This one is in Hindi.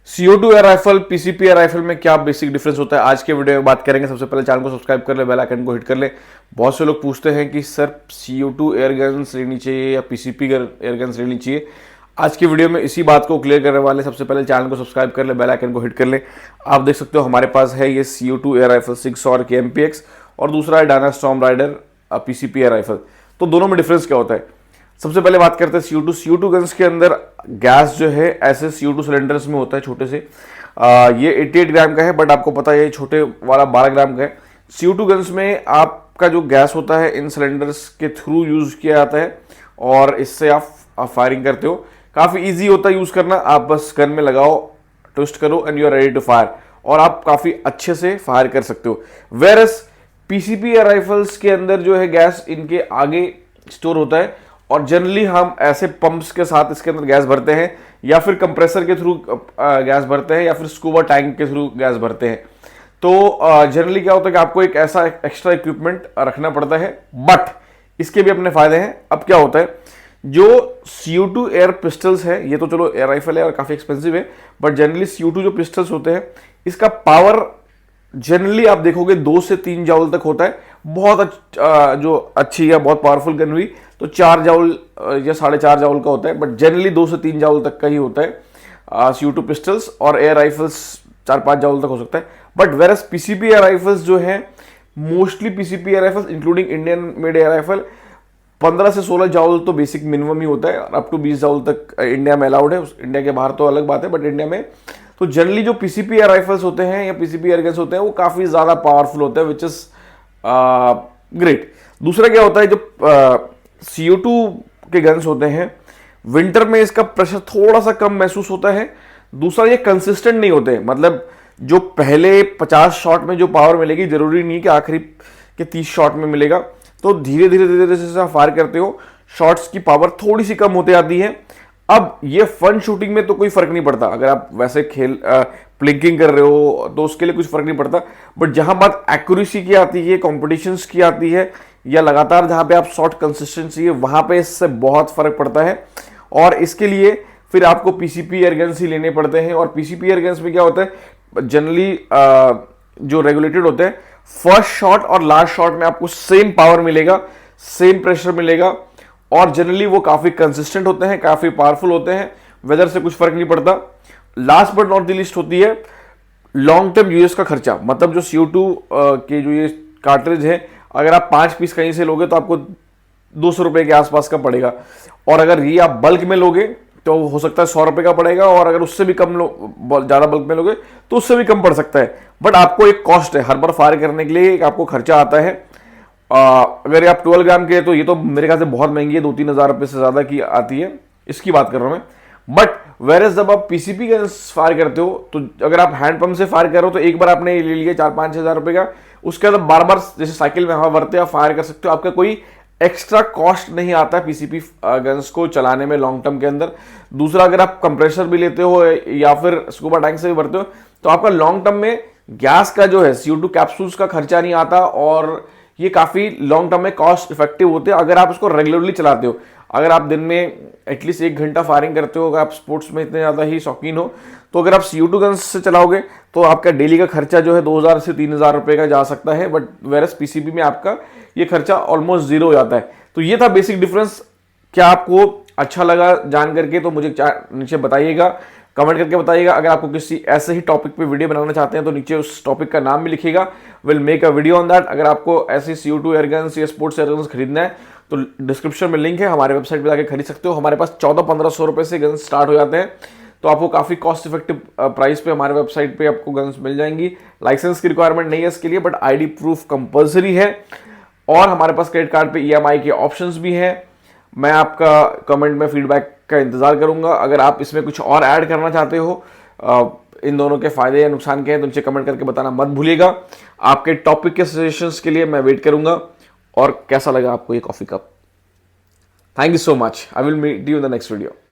CO2 air rifle, PCP air rifle में क्या बेसिक डिफरेंस होता है, आज के वीडियो में बात करेंगे। सबसे पहले चैनल को सब्सक्राइब कर ले, बेल आइकन को हिट कर ले। बहुत से लोग पूछते हैं कि सर CO2 एयर गन्स लेनी चाहिए या PCP एयर गन्स लेनी चाहिए। आज की वीडियो में इसी बात को क्लियर करने वाले। सबसे पहले चैनल को सब्सक्राइब कर ले, बेल आइकन को हिट कर ले। आप देख सकते हो हमारे पास है ये CO2 एयर राइफल 6 और KMPX, और दूसरा है Diana storm rider PCP air rifle. तो दोनों में डिफरेंस क्या होता है, सबसे पहले बात करते हैं CO2 गन्स के अंदर गैस जो है ऐसे CO2 सिलेंडर्स में होता है छोटे से। ये 88 ग्राम का है, बट आपको पता है ये छोटे वाला 12 ग्राम का है। CO2 गन्स में आपका जो गैस होता है इन सिलेंडर्स के थ्रू यूज किया जाता है, और इससे आप फायरिंग करते हो। काफ़ी ईजी होता है यूज़ करना। आप बस गन में लगाओ, ट्विस्ट करो and you are ready to fire, और आप काफ़ी अच्छे से फायर कर सकते हो। वेरस PCP एयर राइफल्स के अंदर जो है गैस इनके आगे स्टोर होता है, और जनरली हम ऐसे पंप्स के साथ इसके अंदर गैस भरते हैं, या फिर कंप्रेसर के थ्रू गैस भरते हैं, या फिर स्कूबा टैंक के थ्रू गैस भरते हैं। तो जनरली क्या होता है कि आपको एक ऐसा एक्स्ट्रा इक्विपमेंट रखना पड़ता है, बट इसके भी अपने फायदे हैं। अब क्या होता है, जो CO2 एयर पिस्टल्स है, ये तो चलो एयर राइफल है और काफ़ी एक्सपेंसिव है, बट जनरली CO2 जो पिस्टल्स होते हैं इसका पावर जनरली आप देखोगे 2 से 3 जाउल तक होता है। बहुत जो अच्छी या बहुत पावरफुल गन हुई तो 4 जाउल या 4.5 जाउल का होता है, बट जनरली 2 से 3 जाउल तक का ही होता है CO2 पिस्टल्स, और एयर राइफल्स 4-5 जाउल तक हो सकता है। But various PCP air rifles जो है, mostly PCP air rifles including Indian made air rifle 15 से 16 जाउल तो बेसिक मिनिमम ही होता है, और अप टू 20 जाउल तक इंडिया में अलाउड है। इंडिया के बाहर तो अलग बात है, बट इंडिया में तो जनरली जो PCP एयर राइफल्स होते हैं या PCP एयर गन्स होते हैं वो काफ़ी ज़्यादा पावरफुल होते हैं, विच इज़ ग्रेट। दूसरा क्या होता है, जो CO2 के गन्स होते हैं विंटर में इसका प्रेशर थोड़ा सा कम महसूस होता है। दूसरा, ये कंसिस्टेंट नहीं होते, मतलब जो पहले 50 शॉट में जो पावर मिलेगी जरूरी नहीं कि आखिरी के 30 शॉट में मिलेगा। तो धीरे धीरे धीरे धीरे जैसे आप फायर करते हो, शॉट्स की पावर थोड़ी सी कम होते जाती है। अब ये फन शूटिंग में तो कोई फर्क नहीं पड़ता, अगर आप वैसे प्लिंकिंग कर रहे हो तो उसके लिए कुछ फर्क नहीं पड़ता। बट जहां बात एक्यूरेसी की आती है, कॉम्पिटिशन्स की आती है, या लगातार जहां पे आप शॉट कंसिस्टेंसी है, वहां पे इससे बहुत फर्क पड़ता है। और इसके लिए फिर आपको PCP एयर गन्स ही लेने पड़ते हैं। और PCP एयर गन्स में क्या होता है, जनरली जो रेगुलेटेड होते हैं, फर्स्ट शॉट और लास्ट शॉट में आपको सेम पावर मिलेगा, सेम प्रेशर मिलेगा, और जनरली वो काफी कंसिस्टेंट होते हैं, काफी पावरफुल होते हैं। वेदर से कुछ फर्क नहीं पड़ता। Last but not the list होती है लॉन्ग टर्म यूएस का खर्चा। मतलब जो CO2 के जो ये कार्ट्रिज है, अगर आप 5 पीस कहीं से लोगे तो आपको 200 रुपए के आसपास का पड़ेगा, और अगर ये आप बल्क में लोगे तो हो सकता है 100 रुपए का पड़ेगा, और अगर उससे भी कम ज्यादा बल्क में लोगे तो उससे भी कम पड़ सकता है। बट आपको एक कॉस्ट है, हर बार फायर करने के लिए एक आपको खर्चा आता है। अगर आप 12 ग्राम के, तो ये तो मेरे ख्याल से बहुत महंगी है, 2-3 हज़ार रुपये से ज़्यादा की आती है, इसकी बात कर रहा हूँ मैं। बट वेरस जब आप PCP का फायर करते हो, तो अगर आप हैंड पंप से फायर कर रहे हो तो एक बार आपने ले लिया 4-5 हज़ार रुपये का, उसके बाद बार बार जैसे साइकिल में हवा भरते आप फायर कर सकते हो। आपका कोई एक्स्ट्रा कॉस्ट नहीं आता है PCP गन्स को चलाने में लॉन्ग टर्म के अंदर। दूसरा, अगर आप कंप्रेसर भी लेते हो या फिर स्कूबा टैंक से भी भरते हो, तो आपका लॉन्ग टर्म में गैस का जो है CO2 कैप्सूल्स का खर्चा नहीं आता, और ये काफ़ी लॉन्ग टर्म में कॉस्ट इफेक्टिव होते हैं अगर आप इसको रेगुलरली चलाते हो। अगर आप दिन में एटलीस्ट 1 घंटा फायरिंग करते हो, अगर आप स्पोर्ट्स में इतने ज़्यादा ही शौकीन हो, तो अगर आप CO2 गन्स से चलाओगे तो आपका डेली का खर्चा जो है 2000 से 3000 रुपये का जा सकता है। बट वेरस PCP में आपका ये खर्चा ऑलमोस्ट जीरो हो जाता है। तो ये था बेसिक डिफरेंस। क्या आपको अच्छा लगा जान करके, तो मुझे नीचे बताइएगा, कमेंट करके बताइएगा। अगर आपको किसी ऐसे ही टॉपिक पे वीडियो बनाना चाहते हैं तो नीचे उस टॉपिक का नाम भी लिखिएगा, will make a video on that. अगर आपको ऐसी CO2 एयर गन्स या स्पोर्ट्स एयर गन्स खरीदना है तो डिस्क्रिप्शन में लिंक है, हमारे वेबसाइट पे जाकर खरीद सकते हो। हमारे पास 1400-1500 रुपए से गन्स स्टार्ट हो जाते हैं, तो आपको काफ़ी कॉस्ट इफेक्टिव प्राइस पे हमारे वेबसाइट पे आपको गन्स मिल जाएंगी। लाइसेंस की रिक्वायरमेंट नहीं है इसके लिए, बट ID प्रूफ कंपलसरी है, और हमारे पास क्रेडिट कार्ड पे EMI के ऑप्शंस भी हैं। मैं आपका कमेंट में फीडबैक का इंतजार करूंगा। अगर आप इसमें कुछ और ऐड करना चाहते हो, इन दोनों के फायदे या नुकसान क्या है, तो नीचे कमेंट करके बताना मत भूलिएगा। आपके टॉपिक के सजेशंस के लिए मैं वेट करूंगा। और कैसा लगा आपको ये coffee cup? Thank you so much. I will meet you in the next video.